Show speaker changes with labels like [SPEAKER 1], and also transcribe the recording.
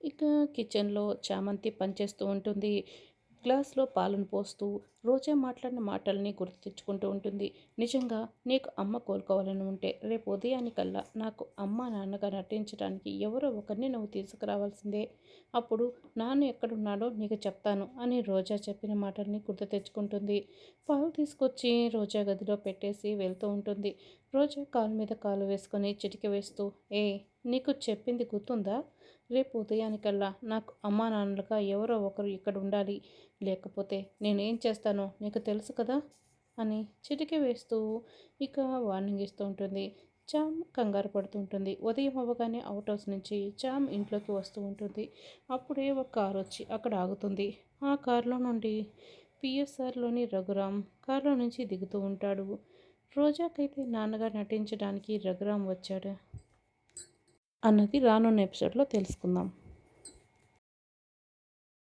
[SPEAKER 1] ఇక కిచెన్‌లో చామంతి పనిచేస్తూ ఉంటుంది. గ్లాస్‌లో పాలను పోస్తూ రోజా మాట్లాడిన మాటల్ని గుర్తు తెచ్చుకుంటూ ఉంటుంది. నిజంగా నీకు అమ్మ కోలుకోవాలని ఉంటే రేపు ఉదయానికల్లా నాకు అమ్మ, నాన్నగా నటించడానికి ఎవరో ఒకరిని నువ్వు తీసుకురావాల్సిందే. అప్పుడు నాన్న ఎక్కడున్నాడో నీకు చెప్తాను అని రోజా చెప్పిన మాటల్ని గుర్తు తెచ్చుకుంటుంది. పాలు తీసుకొచ్చి రోజా గదిలో పెట్టేసి వెళ్తూ ఉంటుంది. రోజా కాలు మీద కాలు వేసుకొని చిటిక వేస్తూ, ఏయ్! నీకు చెప్పింది గుర్తుందా? రేపు ఉదయానికల్లా నాకు అమ్మా నాన్నలుగా ఎవరో ఒకరు ఇక్కడ ఉండాలి. లేకపోతే నేనేం చేస్తానో నీకు తెలుసు కదా అని చిటికె వేస్తూ ఇక వార్నింగ్ ఇస్తూ ఉంటుంది. చామ్ కంగారు పడుతూ ఉంటుంది. ఉదయం అవ్వగానే అవుట్ హౌస్ నుంచి చామ్ ఇంట్లోకి వస్తూ ఉంటుంది. అప్పుడే ఒక కారు వచ్చి అక్కడ ఆగుతుంది. ఆ కారులో నుండి పిఎస్ఆర్లోని రఘురామ్ కారులో నుంచి దిగుతూ ఉంటాడు. రోజాకైతే నాన్నగా నటించడానికి రఘురామ్ వచ్చాడు అన్నది రానున్న ఎపిసోడ్లో తెలుసుకుందాం.